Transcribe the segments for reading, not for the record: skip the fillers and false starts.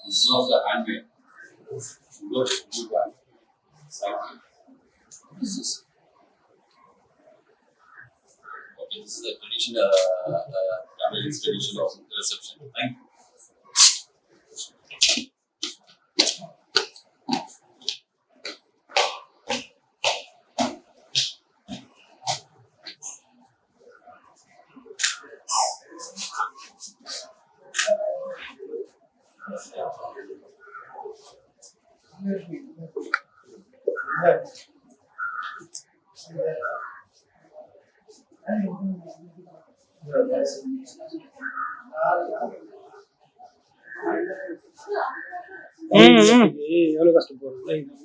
This is also handmade. Good, good one. This is okay. This is a traditional Tamil traditional reception. Thank you. எவ்வளவு கஷ்டப்படுறோம்.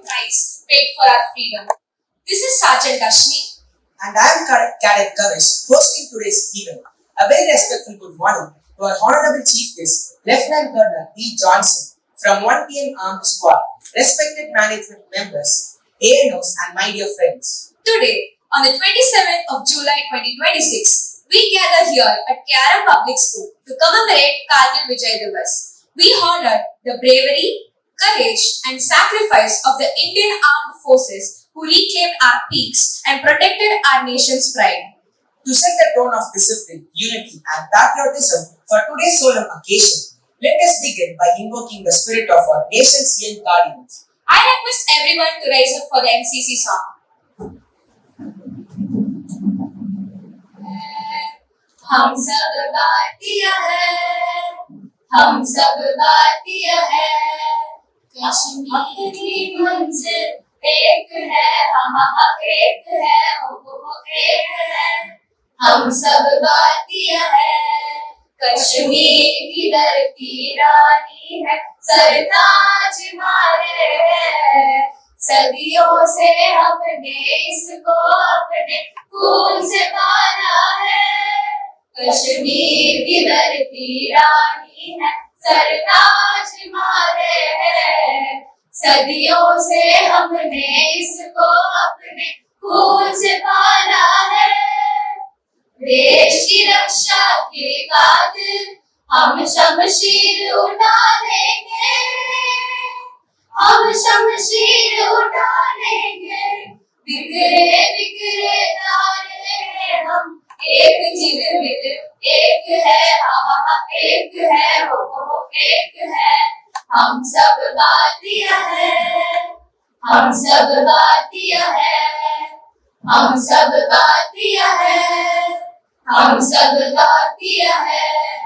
Price paid for our freedom. This is Sergeant Ashmi. And I am Cadet Kavish, hosting today's event. A very respectful good morning to our Honorable Chief Guest, Lieutenant Colonel E. Johnson from 1 PM Armed Squad, respected management members, ANOs and my dear friends. Today, on the 27th of July 2026, we gather here at Karam Public School to commemorate Kargil Vijay Divas. We honor the bravery, courage and sacrifice of the Indian Armed Forces who reclaimed our peaks and protected our nation's pride. To set the tone of discipline, unity and patriotism for today's solemn occasion, let us begin by invoking the spirit of our nation's young guardians. I request everyone to rise up for the NCC song. हम सब भारतीय हैं, हम सब भारतीय हैं, कश्मीर की मंजिल एक है, हम एक है, वो एक है, हम सब भारतीय हैं, कश्मीर की धरती रानी है, सरताज मारे है, सदियों से हमने इसको अपने खून से पाला है, कश्मीर की धरती रानी है, सरताज मारे है, सदियों से हमने इसको अपने खून से पाला है, देश की रक्षा के कातिल हम शमशीर उठा लेंगे, हम शमशीर उठा लेंगे, बिखरे बिखरे तारे हैं हम, एक चिरमिर एक है, एक है, वो एक है, हम सब भारतीय हैं, हम सब भारतीय हैं, हम सब भारतीय हैं, हम सब भारतीय हैं,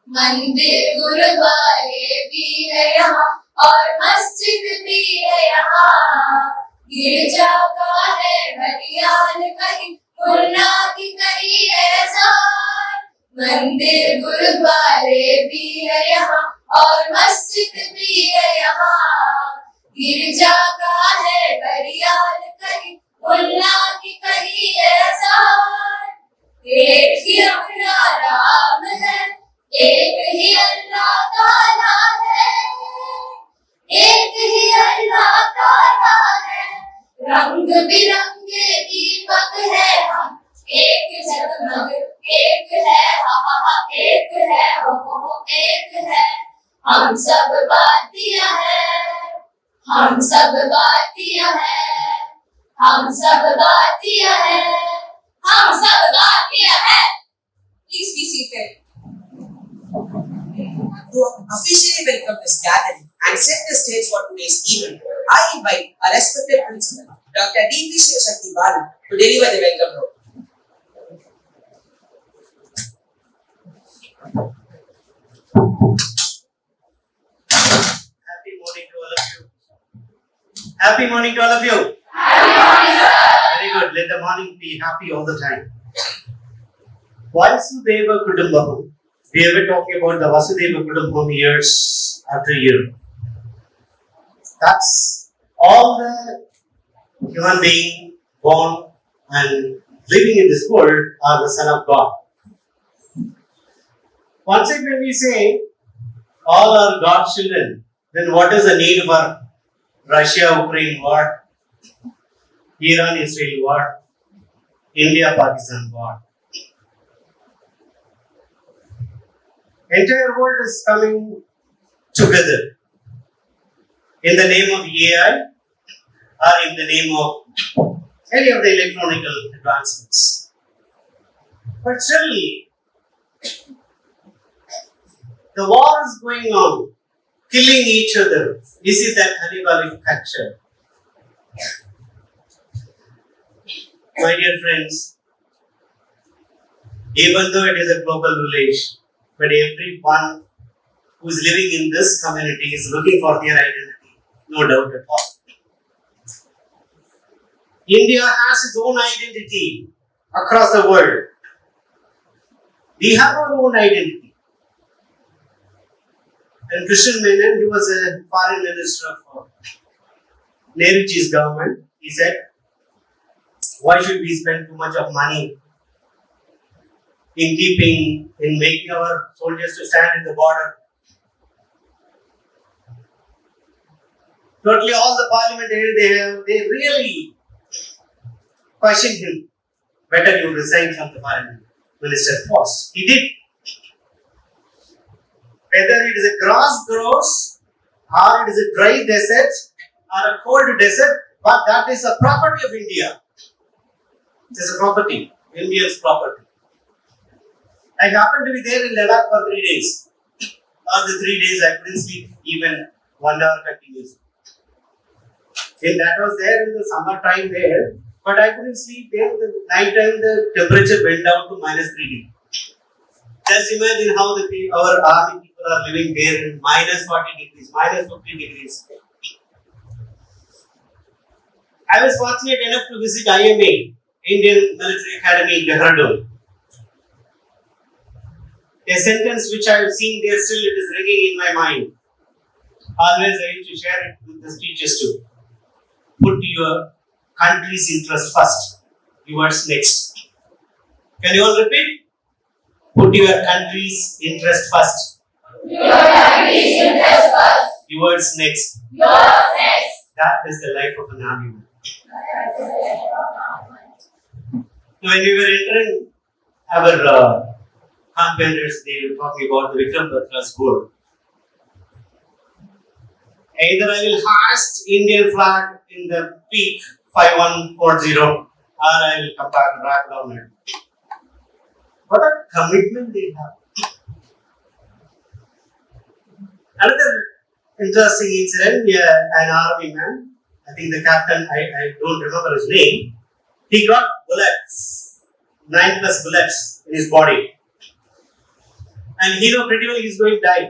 मंदिर गुरुद्वारे भी है यहाँ और मस्जिद भी है यहाँ, गिरजा का है घड़ियाल कहीं मुन्ना की कहीं ऐसा, मंदिर गुरुद्वारे भी है यहाँ और मस्जिद भी है यहाँ, गिरजा का है घड़ियाल कहीं मुन्ना की कहीं ऐसा, एक ही अपना राम है, एक ही अल्लाह ताला है, एक ही अल्लाह ताला है, रंग बिरंगे दीपक है हम, एक जगमग एक है, एक है, वो एक है, हम सब भारतीय हैं, हम सब भारतीय हैं, हम सब भारतीय हैं, हम सब भारतीय हैं. Please be seated. To officially welcome this gathering and set the stage for today's event, I invite our respected principal, Dr. D.P. Shivashakti Balu, to deliver the welcome note. Happy morning to all of you. Happy morning to all of you. Very good. Let the morning be happy all the time. Vasudeva Kudumbakam. We were talking about the Vasudeva Kudumbakam years after year. That's all the human being born and living in this world are the Son of God. Once again, when we say all are God's children, then what is the need for Russia-Ukraine war, Iran-Israel war, India-Pakistan war? Entire world is coming together in the name of AI or in the name of any of the electronic advancements. But still, the war is going on, killing each other. This is that cannibalistic culture. My dear friends, even though it is a global village, but everyone who is living in this community is looking for their identity, no doubt at all. India has its own identity across the world. We have our own identity. And Krishnan Menon, he was a foreign minister of Nehruji's government. He said, why should we spend too much of money in making our soldiers to stand in the border? Totally all the parliament they really questioned him. Better you resign from the foreign minister post. He did. Whether it is a grass grows or it is a dry desert or a cold desert, but that is a property of India. It is a property, India's property. I happened to be there in Ladakh for 3 days. All the 3 days I couldn't sleep even 1 hour continuously. And that was there in the summer time there, but I couldn't sleep there. In the night time the temperature went down to -3 degrees. Just imagine how our army people are living there in -40 degrees, -50 degrees. I was fortunate enough to visit IMA, Indian Military Academy in Dehradun. A sentence which I have seen there still it is ringing in my mind. Always I used to share it with the teachers too. Put your country's interest first, yours next. Can you all repeat? Put your country's interest first. Your country's interest first. Yours next. Yours next. That is the life of an army man. When we were entering our campaigners, they were talking about the Vikram Batra's board. Either I will hoist Indian flag in the peak 5140 or I will come back and wrap down it. What a commitment they have. Another interesting incident, an army man, I think the captain, I don't remember his name, he got bullets, 9+ bullets in his body. And he knew pretty well he is going to die.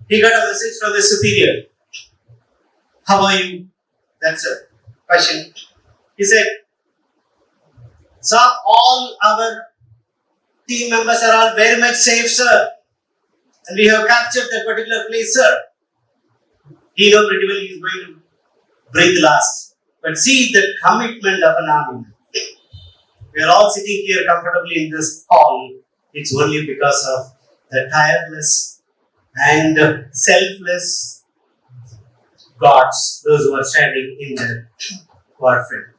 He got a message from his superior. How are you? That's a question. He said, sir, all our team members are all very much safe, sir. And we have captured that particular place, sir. He knows pretty well he is going to breathe last. But see the commitment of an army. We are all sitting here comfortably in this hall. It's only because of the tireless and selfless gods, those who are standing in the warfare.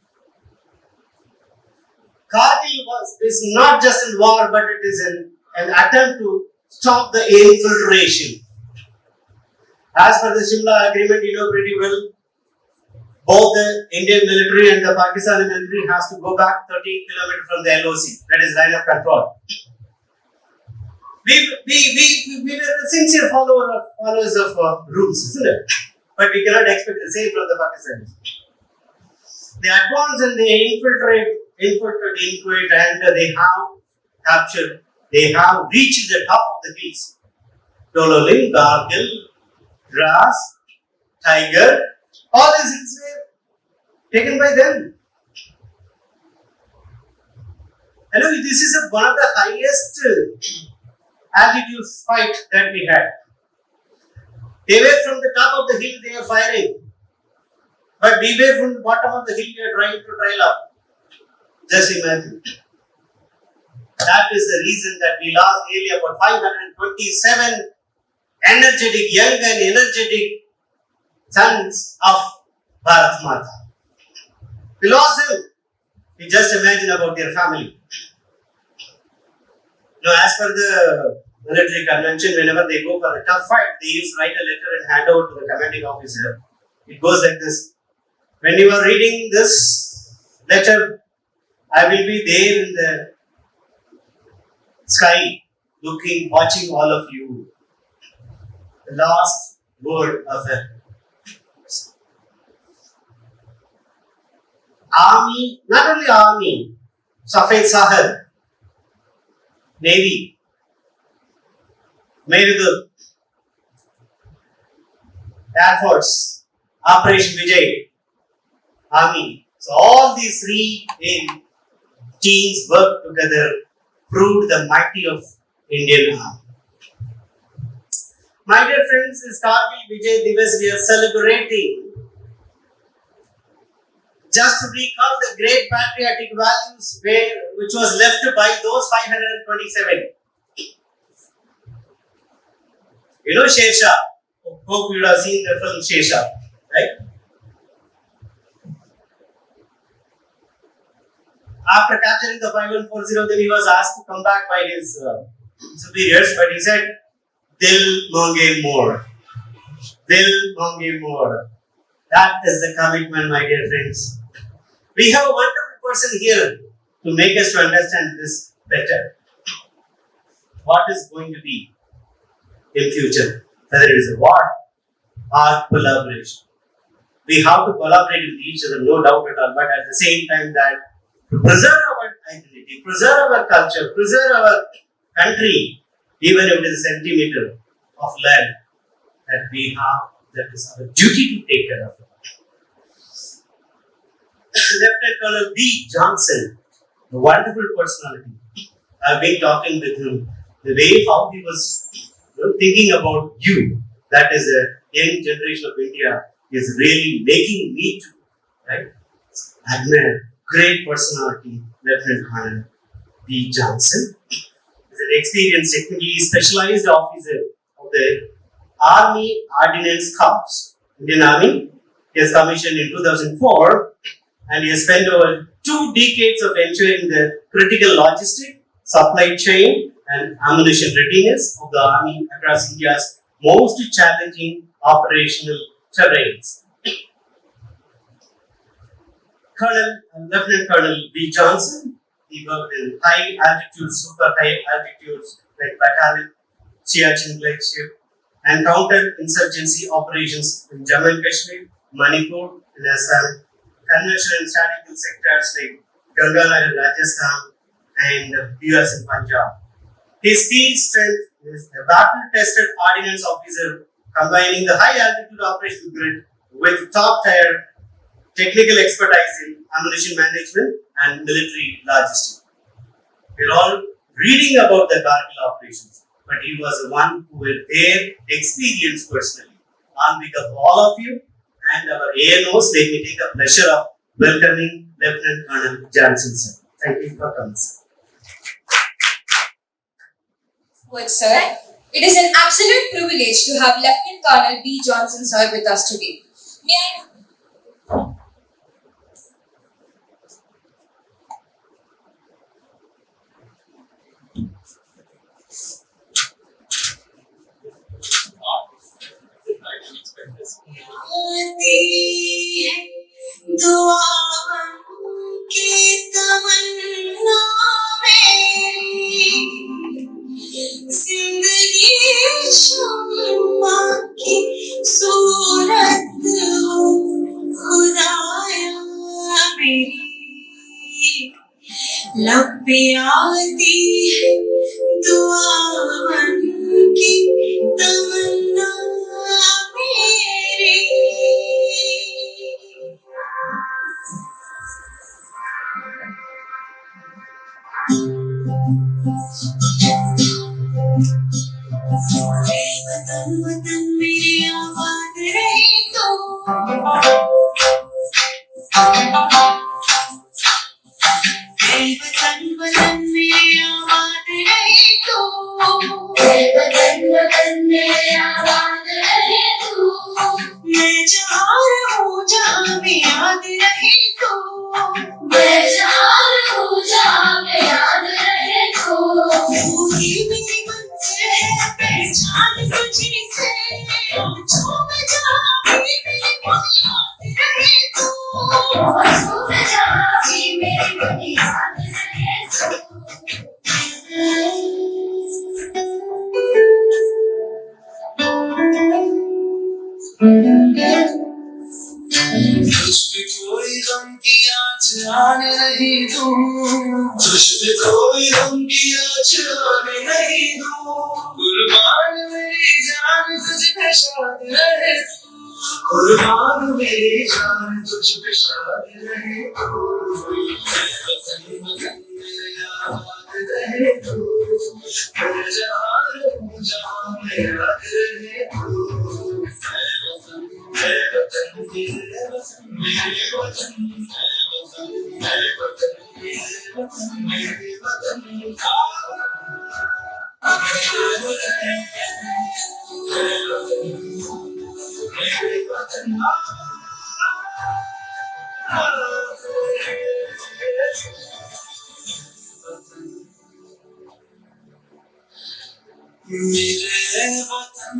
Kargil is not just a war, but it is an attempt to stop the infiltration. As per the Shimla agreement, you know pretty well, both the Indian military and the Pakistani military has to go back 30 kilometers from the LOC, that is line of control. We were sincere followers of rules, isn't it? But we cannot expect the same from the Pakistanis. They advance and they infiltrate and they have captured, they have reached the top of the hills. Dololin, Gargil, Dras, Tiger, all these hills were taken by them. Hello, this is one of the highest altitude fight that we had. They were from the top of the hill, they are firing. But we were from the bottom of the hill, we are trying to trail up. Just imagine. That is the reason that we lost nearly about 527 energetic, young and energetic sons of Bharat Mata. We lost them. You just imagine about their family. Now, as per the military convention, whenever they go for a tough fight, they used to write a letter and hand over to the commanding officer. It goes like this. When you are reading this letter, I will be there in the sky, looking, watching all of you. The last word of a army, not only army, Safed Sahar, Navy, Meridul, Air Force, Operation Vijay, Army. So all these three teams worked together, proved the mighty of Indian Army. My dear friends, this Kargil Vijay Divas we are celebrating. Just to recall the great patriotic values which was left by those 527. You know Shesha. Hope you would have seen the film Shesha, right? After capturing the 5140, then he was asked to come back by his superiors, but he said, Dil mange more. Dil mange more. That is the commitment, my dear friends. We have a wonderful person here to make us to understand this better. What is going to be in future, whether it is a war or collaboration. We have to collaborate with each other, no doubt at all, but at the same time that to preserve our identity, preserve our culture, preserve our country, even if it is a centimeter of land that we have, that is our duty to take care of it. Lieutenant Colonel B. Johnson, a wonderful personality. I've been talking with him. The way how he was thinking about you, that is a young generation of India, is really making me to admire. Great personality, Lieutenant Colonel B. Johnson. He is an experienced, technically specialized officer of the Army Ordnance Corps, Indian Army. He was commissioned in 2004 and he has spent over 2 decades of ensuring the critical logistic, supply chain and ammunition readiness of the Army across India's most challenging operational terrains. Lieutenant Colonel B. Johnson, he worked in high altitude, super high altitudes like Battalion, Siachen Glacier, and counter-insurgency operations in Jammu and Kashmir, Manipur, and Assam, conventional and strategic sectors like Ganganagar, Rajasthan, and US in Punjab. His field strength is a battle-tested ordnance officer combining the high altitude operational grid with top-tier technical expertise in ammunition management and military logistics. We're all reading about the Kargil operations, but he was the one who were there, experienced personally. On behalf of all of you and our ANOs, let me take a pleasure of welcoming Lieutenant Colonel Johnson, sir. Thank you for coming, sir. Good, sir. It is an absolute privilege to have Lieutenant Colonel B. Johnson, sir, with us today. May I? I didn't expect this. लब पे आती है दुआ बन की तमन्ना मेरी। वतन वतन मेरी आबाद रहे तो, वतन वतन मेरी आबाद रहे तो, वतन वतन मेरी आबाद रहे तो, मैं जहाँ रहूँ जहाँ में याद रहे तो, मैं जहाँ रहूँ जहाँ में याद रहे तो, तू ही मेरी मंजिल है पहचान तुझी से, जो मैं जहाँ भी मेरी बुनियाद रहे तो, जो मैं जहाँ भी मेरी बुनियाद रहे तो। तुझ पे कोई गम की आँच आने नहीं दूं, तुझ पे कोई गम की आँच आने नहीं दूं, कुर्बान मेरी जान तुझ पे शाद रहे तू, कुर्बान मेरी जान तुझ पे शाद रहे तू, वतन वतन मेरे आबाद रहे तू, मैं जहाँ रहूँ जहाँ में याद रहे तू, मेरे वतन मेरे वतन मेरे वतन मेरे वतन मेरे वतन मेरे वतन मेरे वतन मेरे वतन।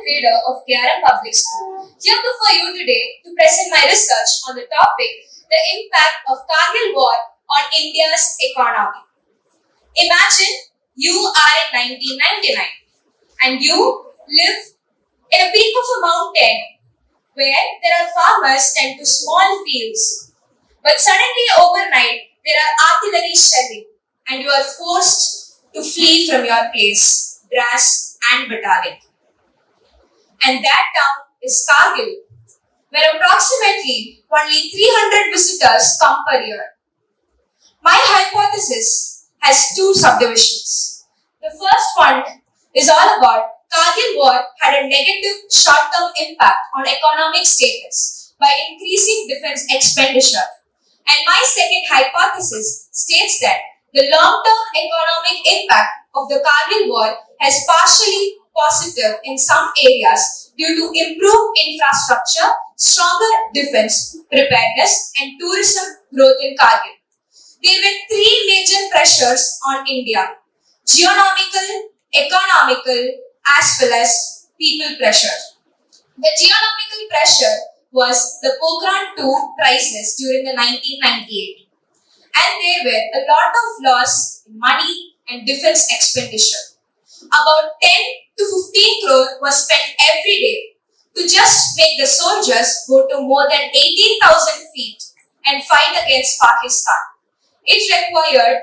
Grader of KRM Public School, here before you today to present my research on the topic, the impact of Kargil War on India's economy. Imagine you are in 1999 and you live in a peak of a mountain where there are farmers tend to small fields. But suddenly overnight there are artillery shelling and you are forced to flee from your place, Dras and Battalion. And that town is Kargil, where approximately only 300 visitors come per year. My hypothesis has two subdivisions. The first one is all about Kargil War had a negative short-term impact on economic status by increasing defense expenditure. And my second hypothesis states that the long-term economic impact of the Kargil War has partially positive in some areas due to improved infrastructure, stronger defense preparedness and tourism growth in Kargil. There were three major pressures on India: geonomical, economical as well as people pressure. The geonomical pressure was the Pokhran II crisis during the 1998, and there were a lot of loss in money and defense expenditure. About 10 to 15 crore was spent to just make the soldiers go to more than 18,000 feet and fight against Pakistan. It required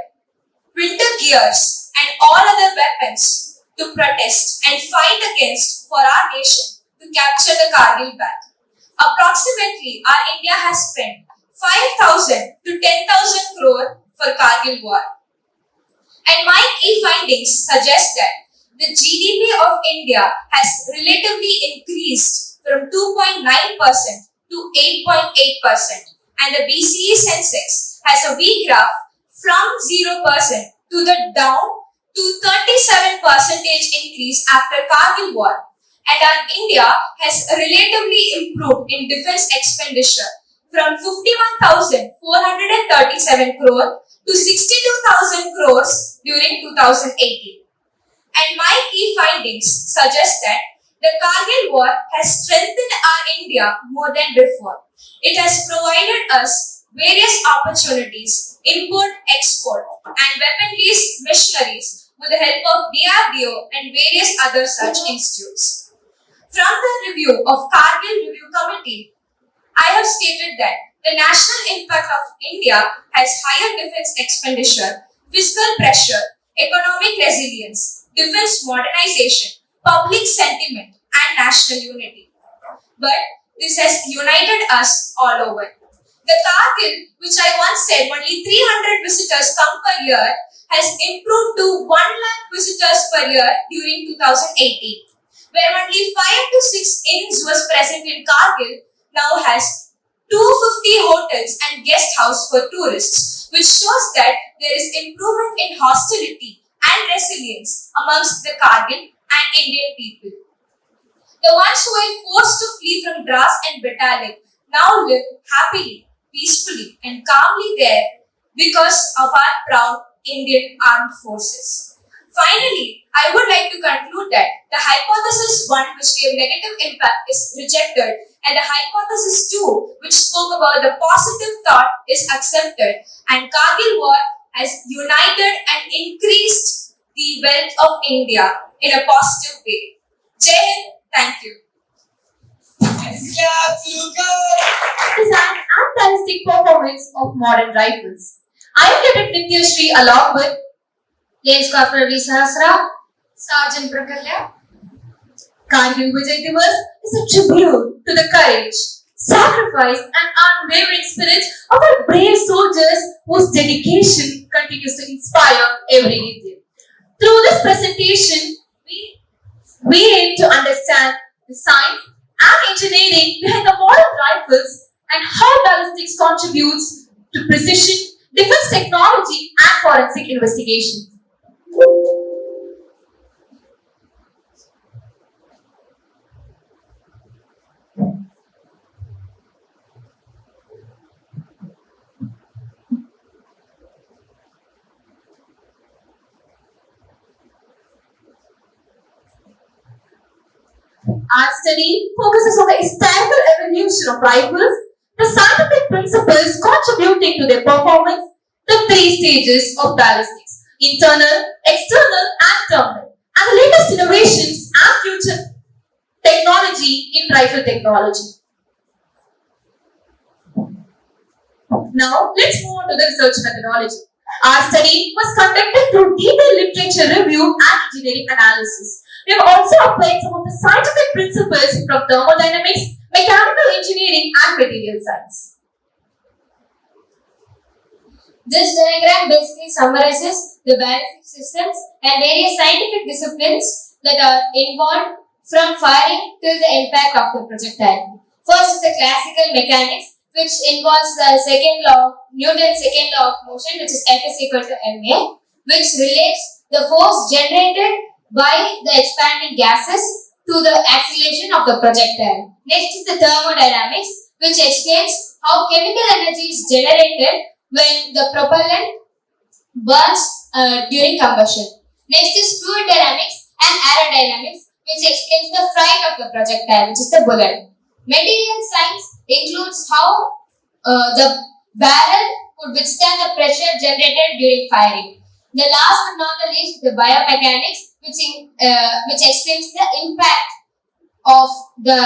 winter gears and all other weapons to protest and fight against for our nation to capture the Kargil back. Approximately, our India has spent 5,000 to 10,000 crore for Kargil war. And my key findings suggest that the GDP of India has relatively increased from 2.9% to 8.8%, and the BCE Sensex has a V graph from 0% to the down to 37% increase after Kargil war. And our India has relatively improved in defense expenditure from 51,437 crore to 62,000 crores during 2018. And my key findings suggest that the Kargil war has strengthened our India more than before. It has provided us various opportunities, import, export, and weapon-based missionaries with the help of DRDO and various other such institutes. From the review of Kargil Review Committee, I have stated that the national impact of India has higher defense expenditure, fiscal pressure, economic resilience, defense modernization, public sentiment, and national unity. But this has united us all over. The Kargil, which I once said only 300 visitors come per year, has improved to 1 lakh visitors per year during 2018, where only 5 to 6 inns was present in Kargil, now has 250 hotels and guest house for tourists, which shows that there is improvement in hostility and resilience amongst the Kargil and Indian people. The ones who were forced to flee from Dras and Batalik now live happily, peacefully and calmly there because of our proud Indian armed forces. Finally, I would like to conclude that the hypothesis 1, which gave negative impact, is rejected, and the hypothesis 2, which spoke about the positive thought, is accepted, and Kargil war has united and increased the wealth of India in a positive way. Jai Hind, thank you. Design and ballistic performance of modern rifles. I am Cadet Nitya Shri along with Lance Corporal V. Sahasra, Sergeant Prakalya. Kargil Vijay Divas is a tribute to the courage, sacrifice and unwavering spirit of our brave soldiers whose dedication continues to inspire every Indian. Through this presentation, we aim to understand the science and engineering behind the modern rifles and how ballistics contributes to precision, defense technology and forensic investigation. Our study focuses on the historical evolution of rifles, the scientific principles contributing to their performance, the 3 stages of ballistics: internal, external, and terminal, and the latest innovations and future technology in rifle technology. Now, let's move on to the research methodology. Our study was conducted through detailed literature review and engineering analysis. We have also applied some of the scientific principles from thermodynamics, mechanical engineering, and material science. This diagram basically summarizes the ballistic systems and various scientific disciplines that are involved from firing till the impact of the projectile. First is the classical mechanics, which involves the Newton's second law of motion, which is F is equal to ma, which relates the force generated by the expanding gases to the acceleration of the projectile. Next is the thermodynamics, which explains how chemical energy is generated when the propellant burns during combustion. Next is fluid dynamics and aerodynamics, which explains the flight of the projectile, which is the bullet. Material science includes how the barrel could withstand the pressure generated during firing. The last but not the least, the biomechanics, which explains the impact of the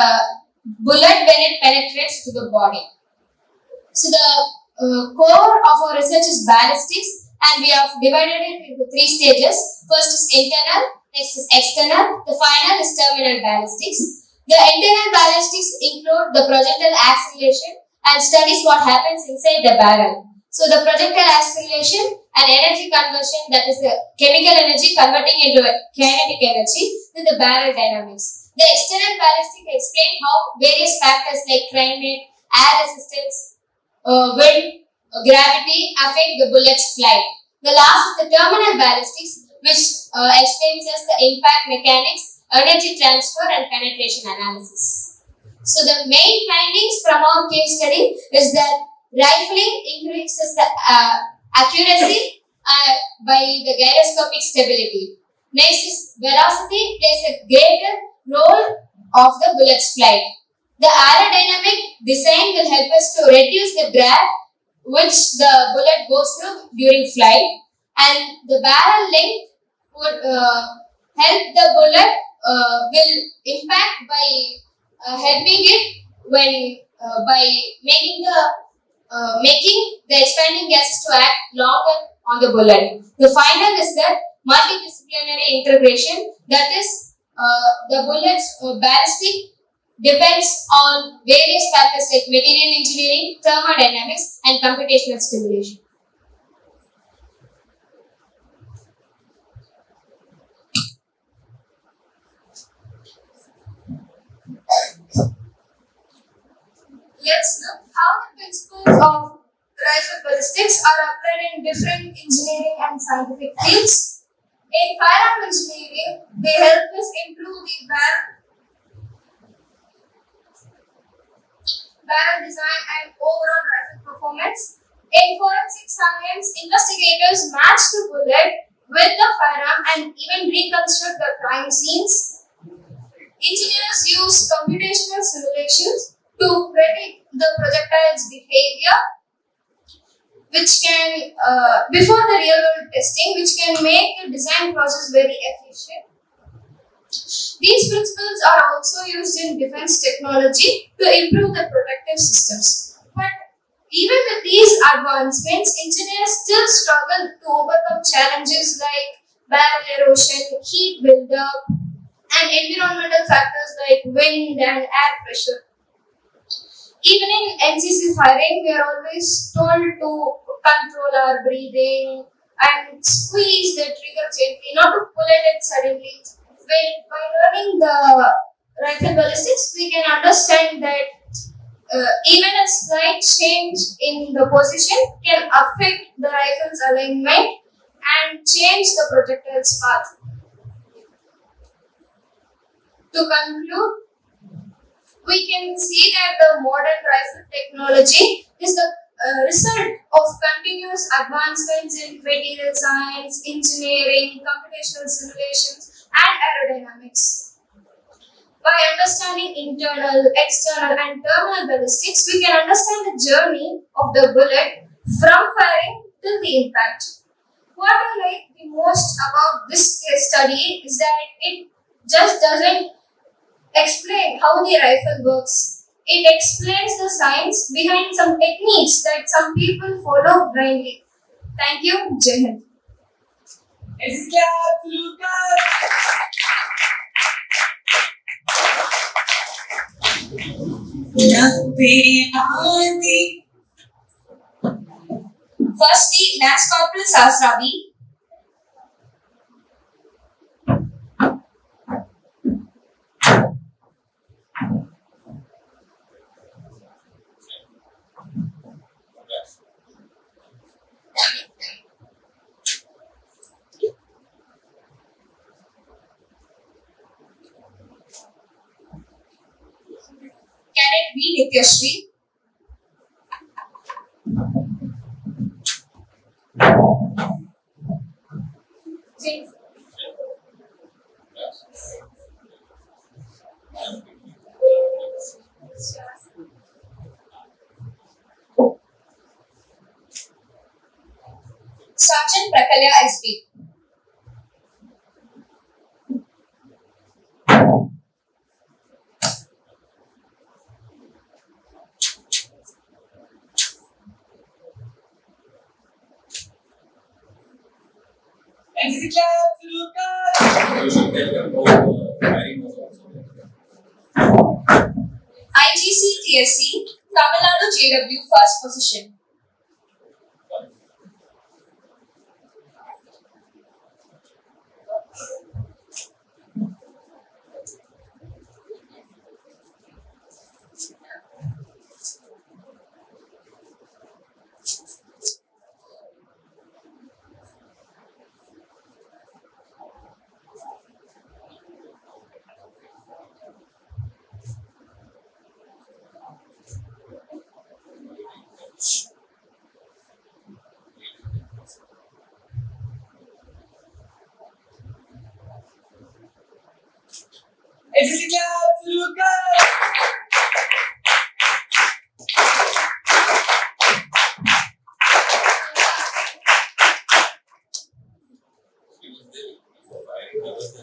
bullet when it penetrates to the body. So the core of our research is ballistics, and we have divided it into 3 stages. First is internal, next is external, the final is terminal ballistics. The internal ballistics include the projectile acceleration and studies what happens inside the barrel. So the projectile acceleration and energy conversion, that is the chemical energy converting into kinetic energy, then the barrel dynamics. The external ballistic explain how various factors like climate, air resistance, wind, gravity affect the bullet's flight. The last is the terminal ballistics, which explains us the impact mechanics, energy transfer and penetration analysis. So the main findings from our case study is that rifling increases the accuracy by the gyroscopic stability. Next is velocity plays a greater role of the bullet's flight. The aerodynamic design will help us to reduce the drag which the bullet goes through during flight, and the barrel length would help the bullet will impact by helping it when by making the expanding gases to act longer on the bullet. The final is that multidisciplinary integration, that is the bullet's ballistic depends on various factors like material engineering, thermodynamics and computational stimulation. Let's look how the principles of rifle ballistics are applied in different engineering and scientific fields. In firearm engineering, they help us improve the barrel design and overall rifle performance. In forensic science, investigators match the bullet with the firearm and even reconstruct the crime scenes. Engineers use computational simulations to predict the projectile's behavior, which can, before the real world testing, which can make the design process very efficient. These principles are also used in defense technology to improve the protective systems. But even with these advancements, engineers still struggle to overcome challenges like barrel erosion, heat buildup, and environmental factors like wind and air pressure. Even in NCC firing, we are always told to control our breathing and squeeze the trigger gently, not to pull it suddenly. By learning the rifle ballistics, we can understand that even a slight change in the position can affect the rifle's alignment and change the projectile's path. To conclude, we can see that the modern rifle technology is the result of continuous advancements in material science, engineering, computational simulations, and aerodynamics. By understanding internal, external, and terminal ballistics, we can understand the journey of the bullet from firing till the impact. What I like the most about this case study is that it just doesn't explain how the rifle works. It explains the science behind some techniques that some people follow blindly. Thank you, Jai Hind. Firstly, Lance Corporal Sahasravi. Cadet V. Nityashri. Sergeant Prakalya SB. a clap to God. You should tell them how marrying was also. IGC TSC, Tamil Nadu JW first position. It is a clap to God.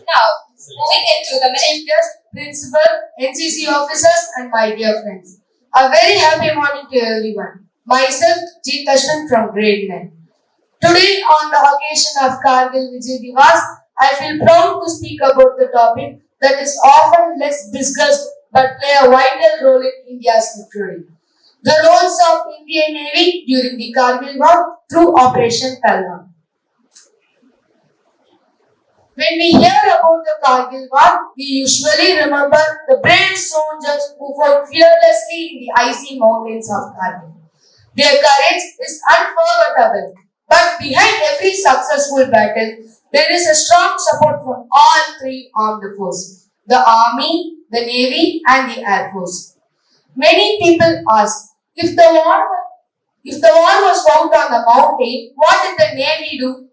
Now, moving into the Teachers, principal, NCC officers, and my dear friends. A very happy morning to everyone. Myself, G. Ashwin from grade 9. Today, on the occasion of Kargil Vijay Divas, I feel proud to speak about the topic that is often less discussed but play a vital role in India's victory. The roles of Indian Navy during the Kargil War through Operation Talwar. When we hear about the Kargil War, we usually remember the brave soldiers who fought fearlessly in the icy mountains of Kargil. Their courage is unforgettable, but behind every successful battle, there is a strong support from all three armed forces: the Army, the Navy, and the Air Force. Many people ask, if the war was fought on the mountain, what did the Navy do?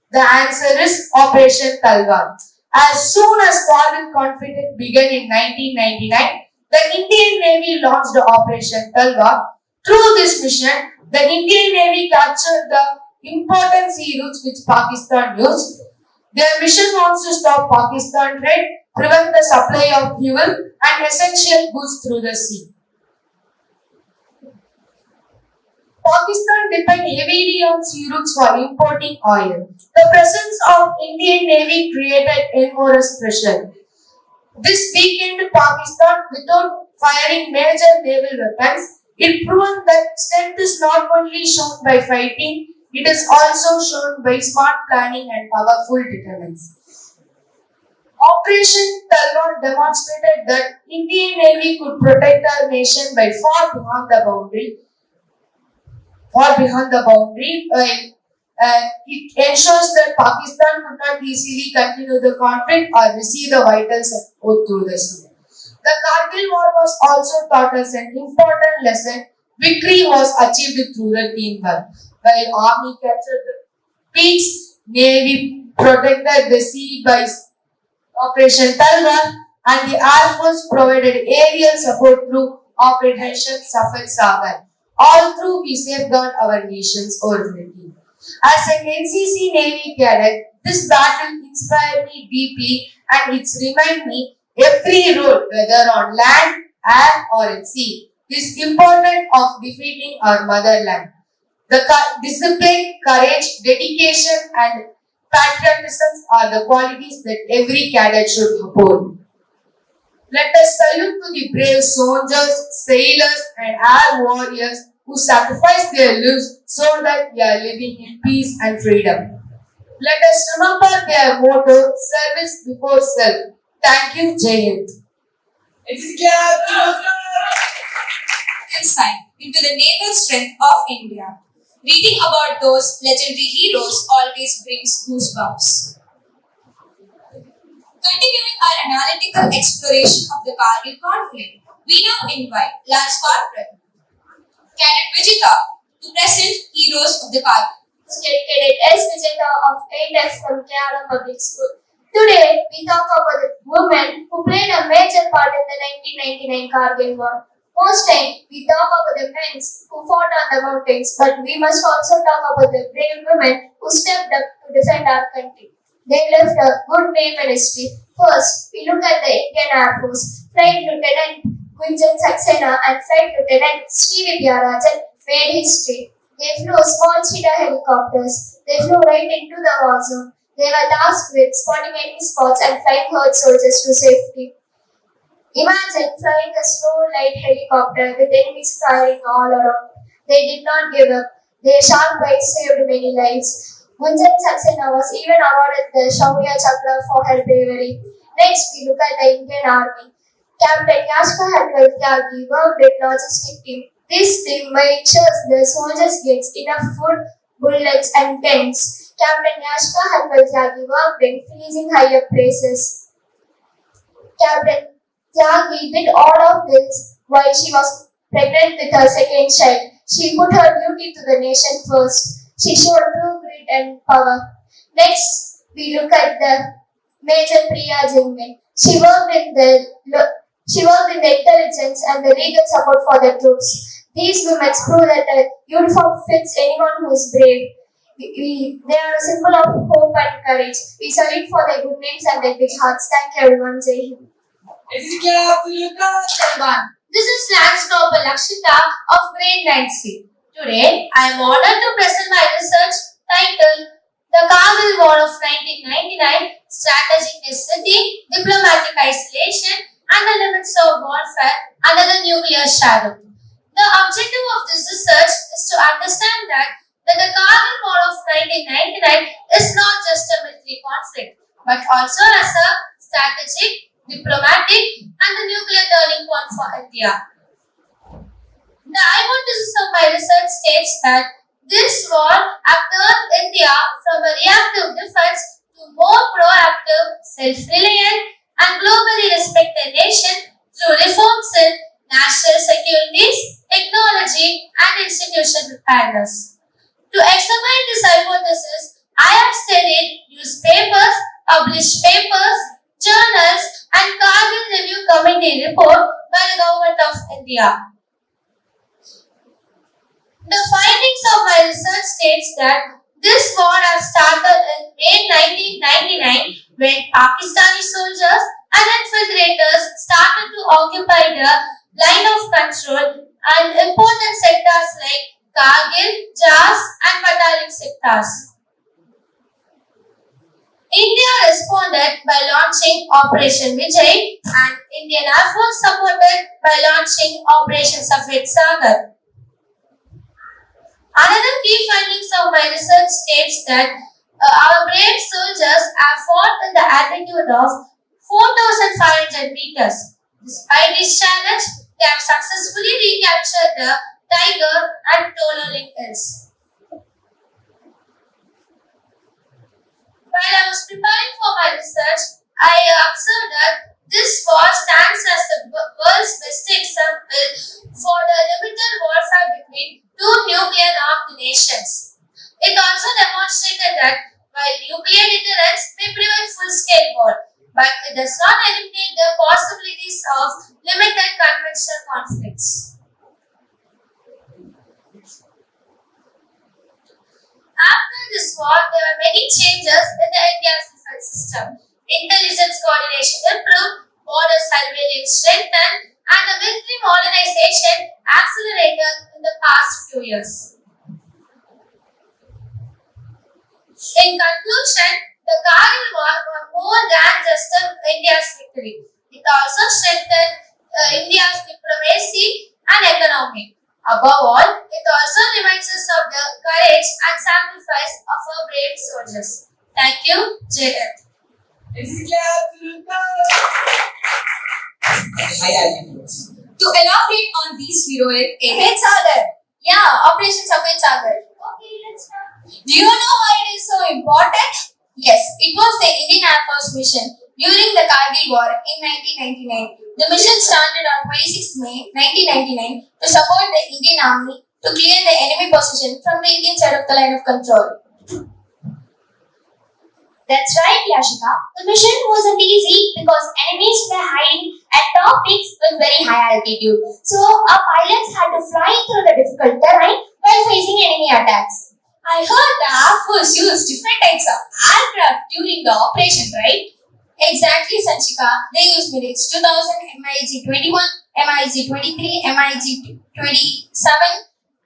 The answer is Operation Talwar. As soon as Kargil conflict began in 1999, the Indian Navy launched Operation Talwar. Through this mission, the Indian Navy captured the important sea routes which Pakistan used. Their mission was to stop Pakistan trade, prevent the supply of fuel and essential goods through the sea. Pakistan depended heavily on sea routes for importing oil. The presence of Indian Navy created enormous pressure. This weakened Pakistan without firing major naval weapons. It proved that strength is not only shown by fighting, it is also shown by smart planning and powerful deterrence. Operation Talwar demonstrated that Indian Navy could protect our nation by far beyond the boundary. It ensures that Pakistan could not easily continue the conflict or receive the vital support through the sea. The Kargil War was also taught us an important lesson. Victory was achieved through the teamwork. While Army captured the peaks, Navy protected the sea by Operation Talwar, and the Air Force provided aerial support through Operation Safed Sagar. All through we safeguard our nation's sovereignty. As an NCC Navy cadet, this battle inspired me deeply, and it's reminded me every role, whether on land, air, or at sea, is important of defeating our motherland. The discipline, courage, dedication, and patriotism are the qualities that every cadet should uphold. Let us salute to the brave soldiers, sailors, and air warriors who sacrificed their lives so that we are living in peace and freedom. Let us remember their motto, service before self. Thank you, Jai Hind. It is a clap to God. insight into the naval strength of India. Reading about those legendary heroes always brings goosebumps. Continuing our analytical exploration of the Kargil conflict, we now invite Lance Corporal Cadet Vijita to present heroes of the Kargil. State Cadet S. Vijeta of 8F from Kerala Public School. Today, we talk about the women who played a major part in the 1999 Kargil War. Most time, we talk about the men who fought on the mountains, but we must also talk about the brave women who stepped up to defend our country. They left a good name in history. First, we look at the Indian Air Force. Flight Lieutenant Gunjan Saxena and Flight Lieutenant Srividya Rajan made history. They flew small cheetah helicopters. They flew right into the war zone. They were tasked with spotting enemy spots and flying hurt soldiers to safety. Imagine flying a slow light helicopter with enemies firing all around. They did not give up. Their sharp eyes saved many lives. Gunjan Saxena was even awarded the Shaurya Chakra for her bravery. Next, we look at the Indian Army. Captain Yashka Harkal Tyagi worked with logistic team. This team made sure the soldiers get enough food, bullets, and tents. Captain Yashka Harkal Tyagi worked in freezing higher places. Captain Tyagi did all of this while she was pregnant with her second child. She put her duty to the nation first. She showed true grit and power. Next, we look at the Major Priya Jingme. She worked in the intelligence and the legal support for the troops. These women prove that the uniform fits anyone who is brave. They are a symbol of hope and courage. We salute for their good names and their big hearts. Thank you everyone. Jai Hind. Everyone, this is Lance Global Lakshita of grade 9C. Today, I am honored to present my research titled The Kargil War of 1999, Strategic Necessity, Diplomatic Isolation and the Limits of Warfare Under the Nuclear Shadow. The objective of this research is to understand that the Kargil War of 1999 is not just a military conflict, but also as a strategic, diplomatic and the nuclear turning point for India. The hypothesis of my research states that this war has turned India from a reactive defense to more proactive, self-reliant and globally respected nation through reforms in national security, technology and institutional preparedness. To examine this hypothesis, I have studied newspapers, published papers, journals and Kargil Review Committee report by the Government of India. The findings of my research states that this war has started in May 1999 when Pakistani soldiers and infiltrators started to occupy the line of control and important sectors like Kargil, Jars and Patalik sectors. India responded by launching Operation Vijay and Indian Air Force supported by launching Operation Safed Sagar. Another key findings of my research states that our brave soldiers have fought in the altitude of 4,500 meters. Despite this challenge, they have successfully recaptured the Tiger and Tololing Hills. While I was preparing for my research, I observed that this war stands as the world's best example for the limited warfare between two nuclear-armed nations. It also demonstrated that while nuclear deterrence may prevent full-scale war, but it does not eliminate the possibilities of limited conventional conflicts. After this war, there were many changes in the India's defense system. Intelligence coordination improved, border surveillance strengthened, and the military modernization accelerated in the past few years. In conclusion, the Kargil War was more than just India's victory. It also strengthened India's diplomacy and economy. Above all, it also reminds us of the courage and sacrifice of our brave soldiers. Thank you, Jai Hind. To elaborate on these heroic events, Sagar. Yeah, Operation Safed Sagar. Okay, let's start. Do you know why it is so important? Yes, it was the Indian Air Force mission during the Kargil War in 1999. The mission started on 26 May 1999 to support the Indian Army to clear the enemy position from the Indian side of the line of control. That's right, Yashika. The mission wasn't easy because enemies were hiding at top peaks with very high altitude. So our pilots had to fly through the difficult terrain while facing enemy attacks. I heard the Air Force used different types of aircraft during the operation, right? Exactly, Sanchika. They used Mirage 2000, MiG-21, MiG-23, MiG-27,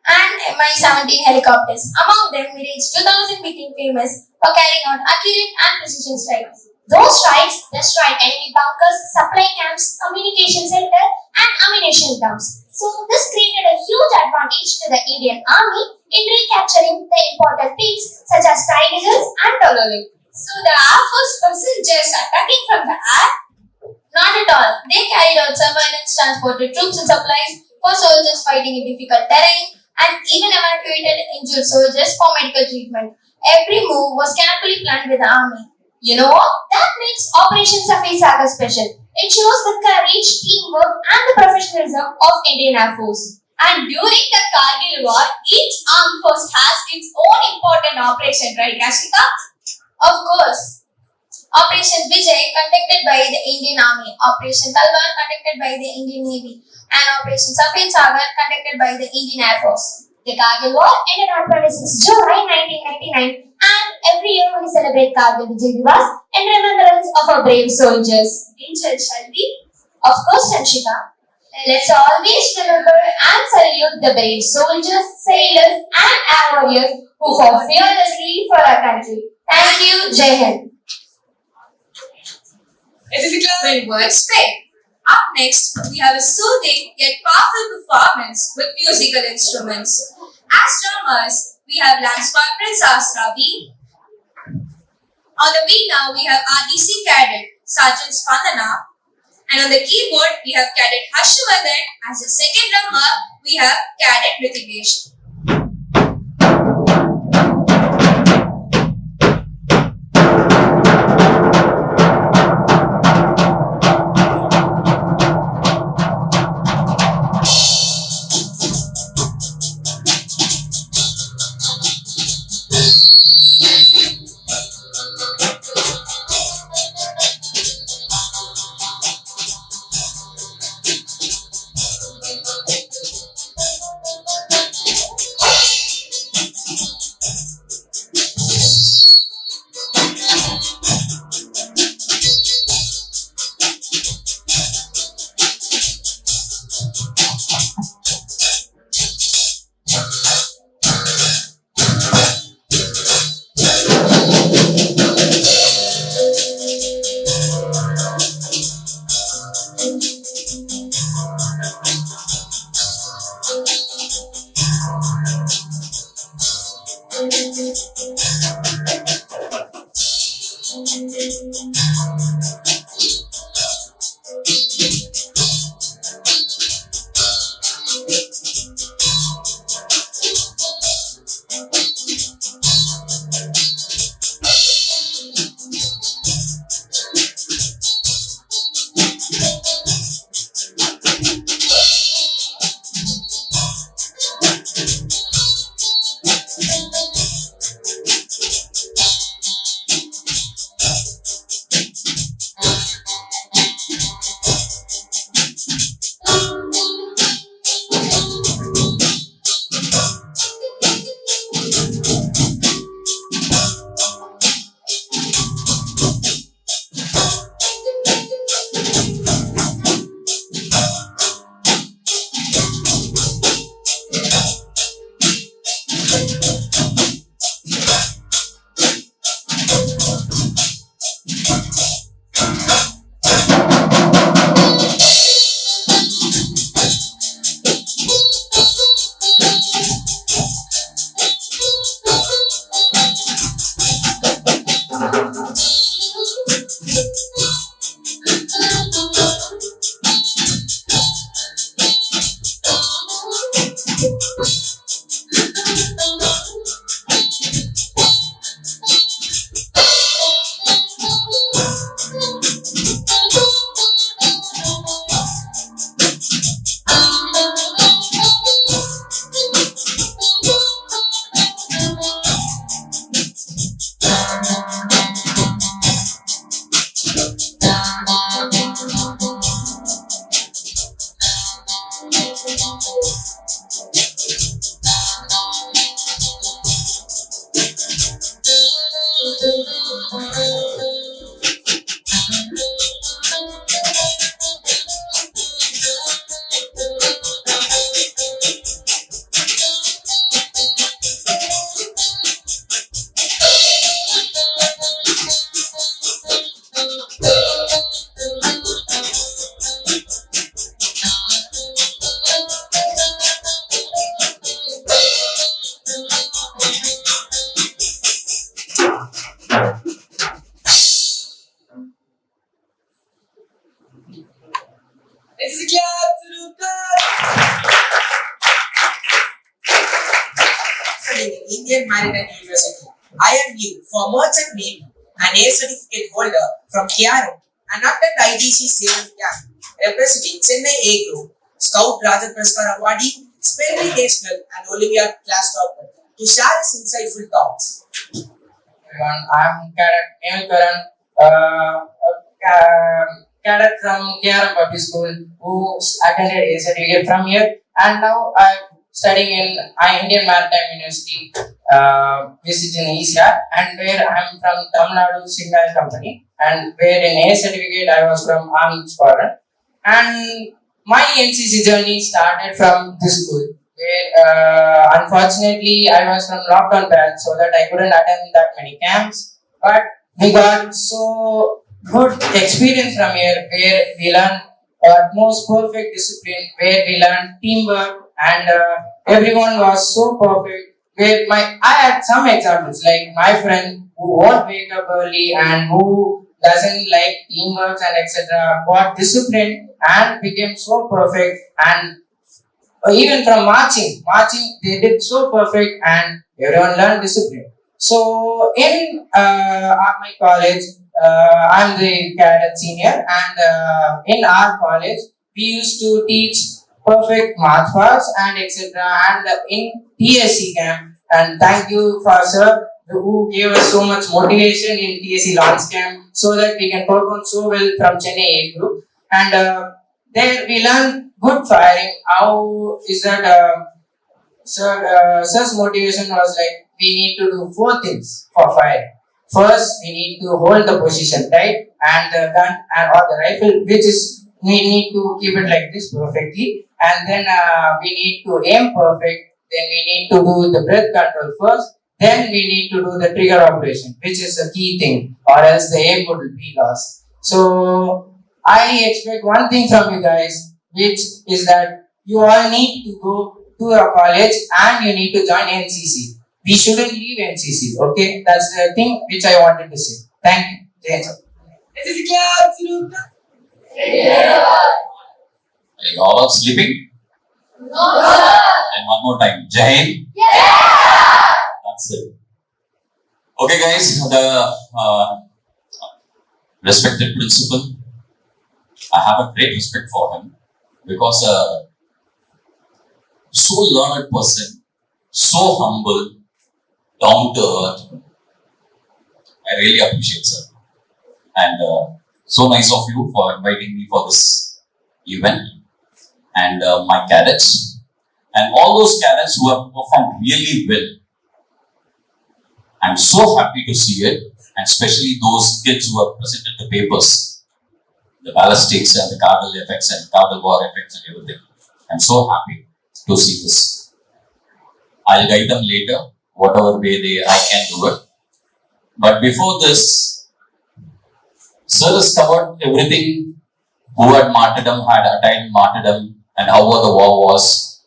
and Mi-17 helicopters. Among them, Mirage 2000 became famous for carrying out accurate and precision strikes. Those strikes destroyed enemy bunkers, supply camps, communication center, and ammunition dumps. So this created a huge advantage to the Indian Army in recapturing the important peaks such as Tigers and Tololi. So the Air Force wasn't just attacking from the air. Not at all. They carried out surveillance, transported troops and supplies for soldiers fighting in difficult terrain, and even evacuated injured soldiers for medical treatment. Every move was carefully planned with the army. You know, that makes Operation Safari Saga special. It shows the courage, teamwork, and the professionalism of Indian Air Force. And during the Kargil War, each armed force has its own important operation, right, Yashika? Of course, Operation Vijay conducted by the Indian Army, Operation Talwar conducted by the Indian Navy, and Operation Safed Sagar conducted by the Indian Air Force. The Kargil War ended on 26 July 1999, and every year we celebrate Kargil Vijay Divas in remembrance of our brave soldiers. Shall we? Of course, Sanshika. Let's always remember and salute the brave soldiers, sailors, and air warriors who fought fearlessly for our country. Thank you, Jai Hind. It is when words fail. Up next, we have a soothing yet powerful performance with musical instruments. As drummers, we have Lance Corporal Sastra B. On the veena, we have RDC Cadet Sergeant Spandana. And on the keyboard, we have Cadet Harshvardhan. As the second drummer, we have Cadet Ritikesh. It is a clap to studying in Indian Maritime University. IMU for Merchant Navy, an A certificate holder from KRM, and attend IDC Sailing Camp, representing Chennai A Group, Scout Rajat Praskar awardee, Spelling National and Olympiad class topper, to share his insightful thoughts. Everyone, I am Cadet Emil Karan, cadet from KRM Public School who attended A certificate from here, and now I am studying in Indian Maritime University, which is in ECR, and where I am from Tamil Nadu Signal Company, and where in A certificate I was from Armed Squadron. And my NCC journey started from this school, where unfortunately I was from lockdown batch, so that I couldn't attend that many camps. But we got so good experience from here, where we learned most perfect discipline, where we learned teamwork, and everyone was so perfect. Where I had some examples, like my friend who won't wake up early and who doesn't like teamwork and etc. got disciplined and became so perfect. And even from marching they did so perfect, and everyone learned discipline. So in my college, I'm the cadet senior, and in our college we used to teach perfect march pass and etc. And in TSC camp, and thank you for sir who gave us so much motivation in TSC launch camp, so that we can perform so well from Chennai A Group. And there we learned good firing. How is that? Sir's motivation was like, we need to do 4 things for firing. First, we need to hold the position tight, and the gun or the rifle, which is we need to keep it like this perfectly, and then we need to aim perfect. Then we need to do the breath control first. Then we need to do the trigger operation, which is a key thing, or else the aim would be lost. So I expect one thing from you guys, which is that you all need to go to your college and you need to join NCC. We shouldn't leave NCC, okay? That's the thing which I wanted to say. Thank you. Jai Hind. It is a clap to Are you all sleeping? No, sir. And one more time. Jai Hind. That's it. Okay, guys. The respected principal, I have a great respect for him, because so learned person, so humble, down to earth. I really appreciate, sir. And so nice of you for inviting me for this event. And my cadets, and all those cadets who have performed really well. I'm so happy to see it, and especially those kids who have presented the papers, the ballistics and the carbon effects and carbon war effects and everything. I'm so happy to see this. I'll guide them later, whatever way I can do it. But before this, sir has covered everything. Who had martyrdom, had attained martyrdom, and how the war was.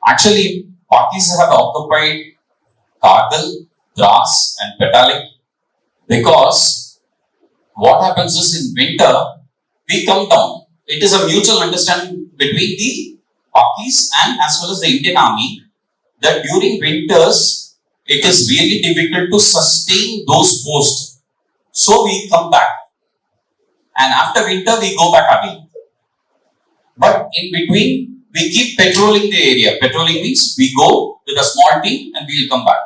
Actually, Pakistan have occupied Kargil, Dras, and Petalik, because what happens is in winter, we come down. It is a mutual understanding between the Pakis and as well as the Indian Army, that during winters, it is really difficult to sustain those posts. So we come back. And after winter, we go back again. But in between, we keep patrolling the area. Patrolling means we go with a small team and we will come back.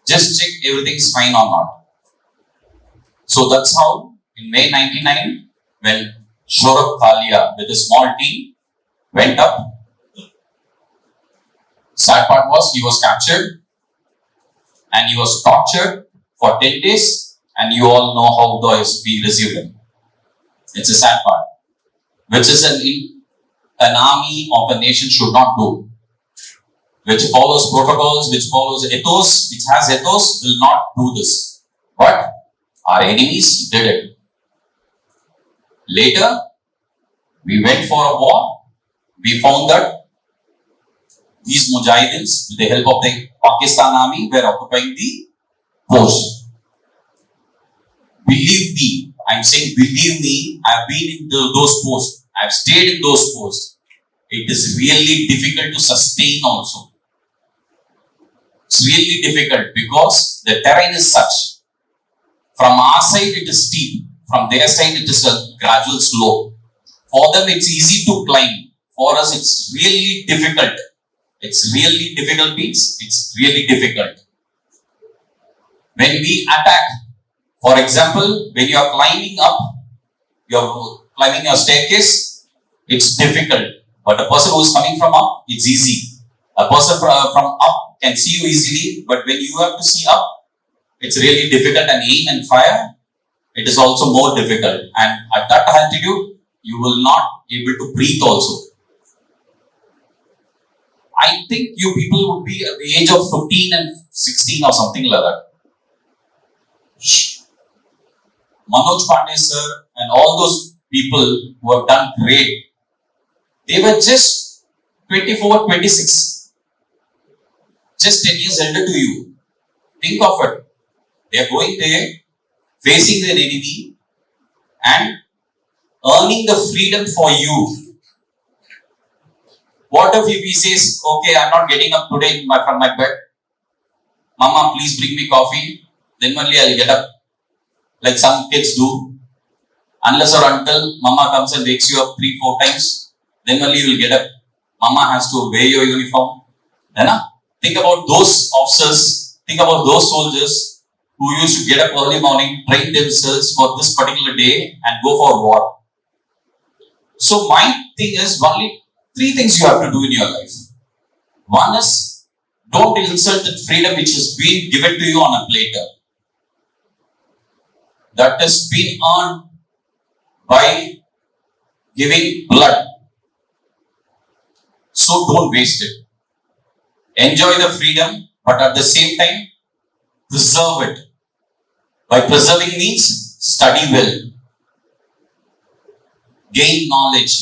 Just check everything is fine or not. So that's how in May 99, when Shorak Thalia with a small team went up, sad part was he was captured and he was tortured for 10 days, and you all know how we received him. It's a sad part, which is an army of a nation should not do, which follows protocols, which follows ethos, which has ethos, will not do this. But our enemies did it. Later, we went for a war. We found that these Mujahideen, with the help of the Pakistan army, were occupying the post. Believe me, I'm saying believe me, I've been in those posts I've stayed in those posts. It is really difficult to sustain also. It's really difficult because the terrain is such. From our side it is steep, from their side it is a gradual slope. For them it's easy to climb. For us it's really difficult. It's really difficult means it's really difficult. When we attack, for example, when you are climbing up, you're climbing your staircase, it's difficult. But a person who is coming from up, it's easy. A person from up can see you easily, but when you have to see up, it's really difficult, and aim and fire, it is also more difficult. And at that altitude, you will not be able to breathe also. I think you people would be at the age of 15 and 16 or something like that. Manoj Pandey sir and all those people who have done great, they were just 24, 26. Just 10 years elder to you. Think of it. They are going there, facing their enemy and earning the freedom for you. What if he says, okay, I'm not getting up today from my bed. Mama, please bring me coffee. Then only I'll get up. Like some kids do. Unless or until Mama comes and wakes you up 3-4 times, then only you will get up. Mama has to wear your uniform. Think about those officers, think about those soldiers who used to get up early morning, train themselves for this particular day and go for war. So my thing is only 3 things you have to do in your life. One is, don't insult the freedom which has been given to you on a platter. That has been earned by giving blood. So don't waste it. Enjoy the freedom, but at the same time, preserve it. By preserving means, study well. Gain knowledge.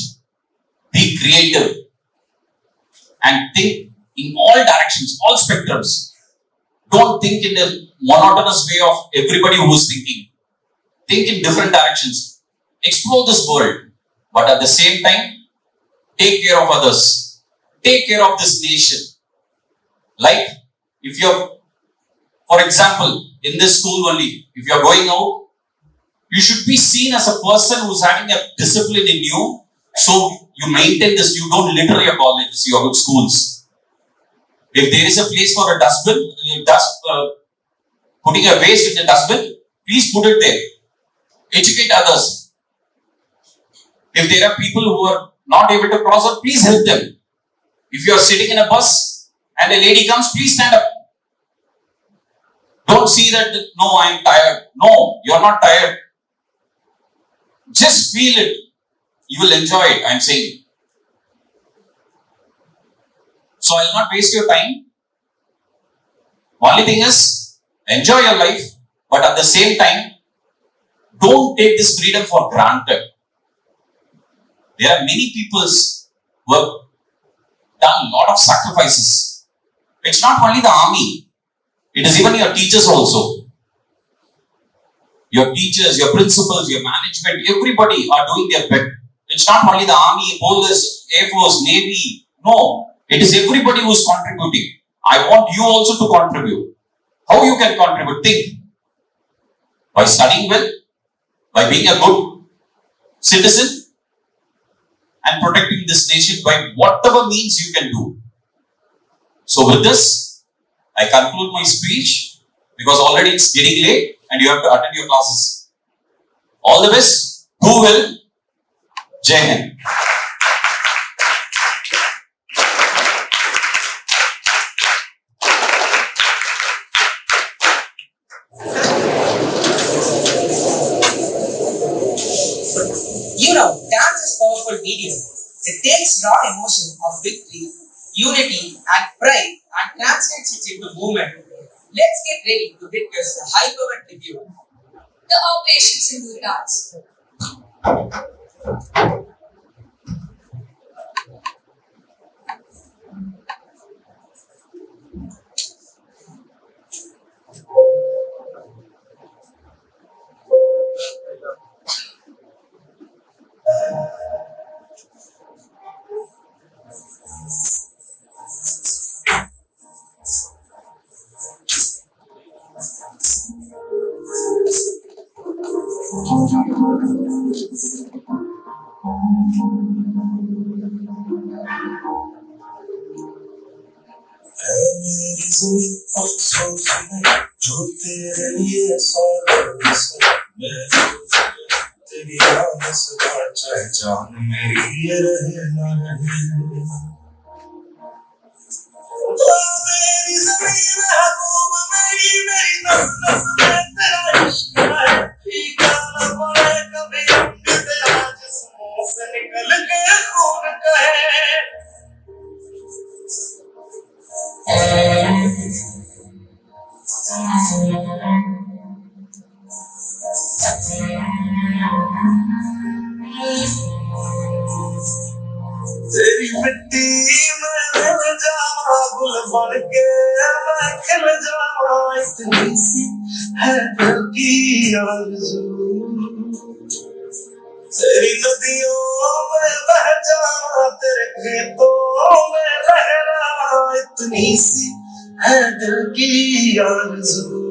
Be creative. And think in all directions, all spectrums. Don't think in the monotonous way of everybody who is thinking. Think in different directions. Explore this world. But at the same time, take care of others. Take care of this nation. Like, if you're, for example, in this school only, if you're going out, you should be seen as a person who's having a discipline in you. So, you maintain this, you don't litter your colleges, your schools. If there is a place for a dustbin, putting a waste in the dustbin, please put it there. Educate others. If there are people who are not able to cross out, please help them. If you are sitting in a bus and a lady comes, please stand up. Don't see that, no, I am tired. No, you are not tired. Just feel it. You will enjoy it, I am saying. So I will not waste your time. Only thing is, enjoy your life, but at the same time, don't take this freedom for granted. There are many people who have done a lot of sacrifices. It's not only the army, it is even your teachers also. Your teachers, your principals, your management, everybody are doing their best. It's not only the army, police, air force, navy. No, it is everybody who is contributing. I want you also to contribute. How you can contribute? Think. By studying well, by being a good citizen, and protecting this nation by whatever means you can do. So with this, I conclude my speech because already it's getting late and you have to attend your classes. All the best. Do well. Jai Hind. You know, dance is a powerful medium. It takes raw emotion of victory, unity, and pride and translates it into movement. Let's get ready to witness the high-powered tribute. The Operation Sindoor dance. अफसोस नहीं जो तेरे लिए सौ दर्द से मैं तेरी याद सदा चाहे जान मेरी ये रहे ना रहे मेरी ज़मीन महबूब मेरी नस नस में तेरा इश्क है फीका न पड़े कभी रंग तेरा जिस्मों से निकल के खून कहे तेरी मिट्टी में मिल जावा गुल बन के मैं खिल जावा इतनी सी है दिल की आरज़ू तेरी नदियों में बह जावा तेरे खेतों में लहरा इतनी सी है दिल की आरज़ू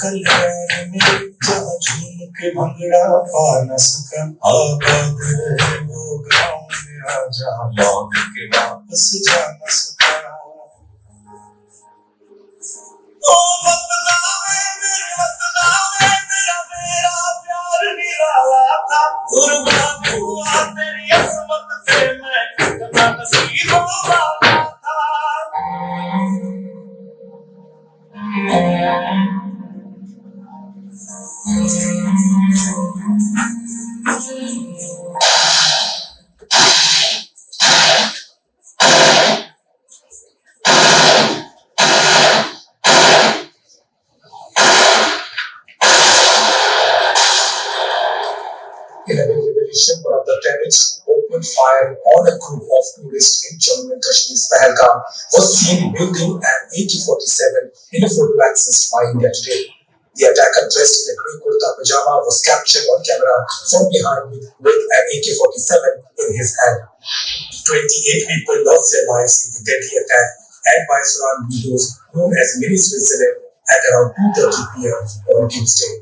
कल्याण में जहाँ झूम के भंगड़ा पा न सका आबाद रहे वो गाँव मेरा जहाँ लौट के वापस जा न सका ओ बतलावे मेरा प्यार निराला था कुर्बान हुआ तेरी असमत पे मैं कितना नसीब वाला था In a revelation, one of the terrorists opened fire on a group of tourists in Jammu and Kashmir's Pahalgam was seen wielding an AK-47 in a photo accessed by India Today. The attacker, dressed in a grey kurta pajama, was captured on camera from behind with an AK-47 in his hand. 28 people lost their lives in the deadly attack at Baisaran Meadows, known as Mini Switzerland, at around 2:30 p.m. on Tuesday.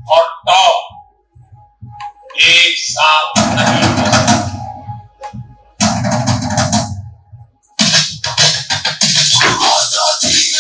और top एक साथ नहीं हो सकते।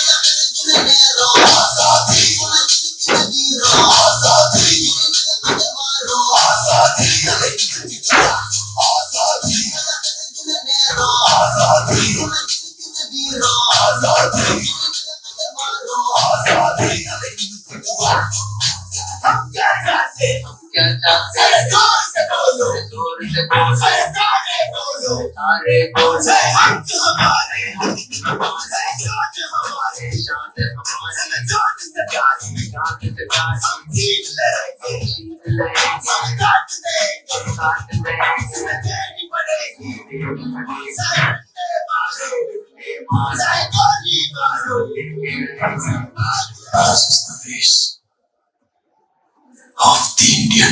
Bye.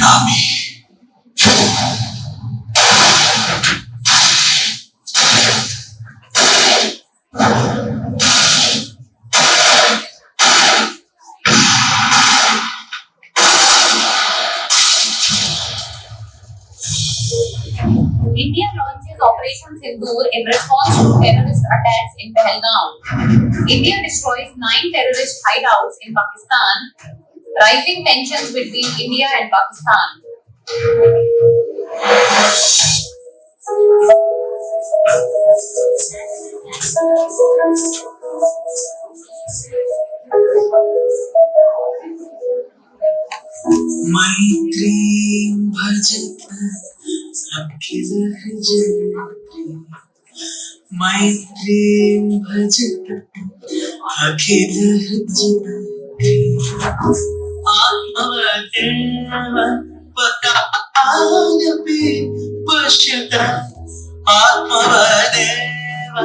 army. India launches Operation Sindoor in response to terrorist attacks in Pahalgam. India destroys 9 terrorist hideouts in Pakistan, rising tensions between India and Pakistan. मैत्री भजत अखिल जयत्री मैत्री भजत अखिल जयत्री आत्मदेव परानपि पश्यत आत्मदेव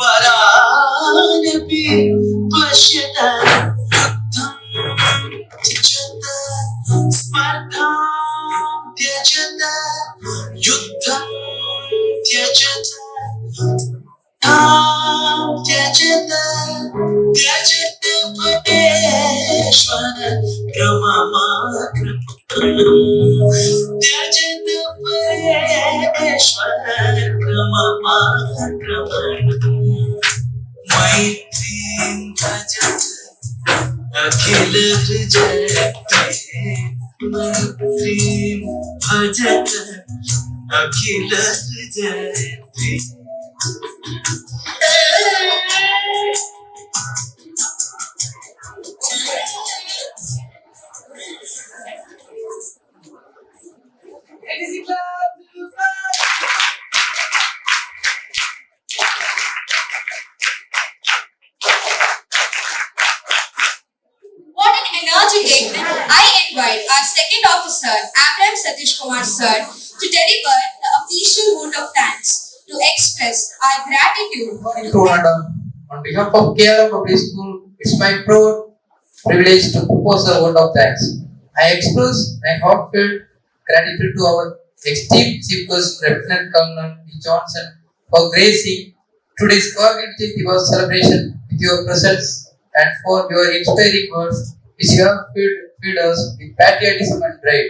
परानपि पश्यत स्पर्धां त्यजत युद्धं त्यजत त्यजत त्यजत परेश्वर क्रममाक्रमणम् त्यजत परेश्वर क्रममाक्रमणम् मैत्रीं भजत अखिल हृदय मैत्रीं भजत अखिल हृदय What an energetic! I invite our second officer, Abram Satish Kumar sir, to deliver the official vote of thanks to express our gratitude To order. On behalf of KRM Public School, it's my proud privilege to propose a vote of thanks. I express my heartfelt gratitude to our esteemed Chief Guest, Lieutenant Colonel D. Johnson, for gracing today's Kargil Vijay Divas celebration with your presence and for your inspiring words which you have filled us with patriotism and pride.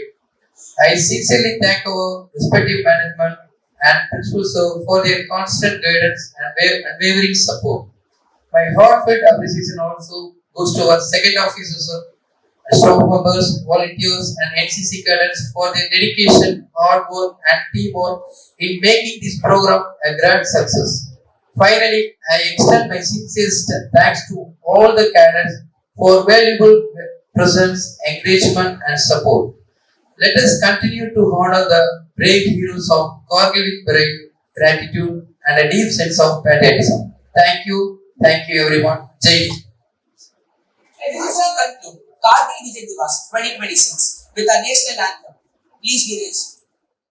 I sincerely thank our respective management and principals for their constant guidance and unwavering support. My heartfelt appreciation also goes to our second officers, staff members, volunteers, and NCC cadets for their dedication, hard work, and teamwork in making this program a grand success. Finally, I extend my sincerest thanks to all the cadets for valuable presence, encouragement, and support. Let us continue to honor the brave heroes of Kargil with pride, gratitude, and a deep sense of patriotism. Thank you everyone. Jai Hind. Let us conclude Kargil Vijay Divas 2026 with our national anthem. Please be raised.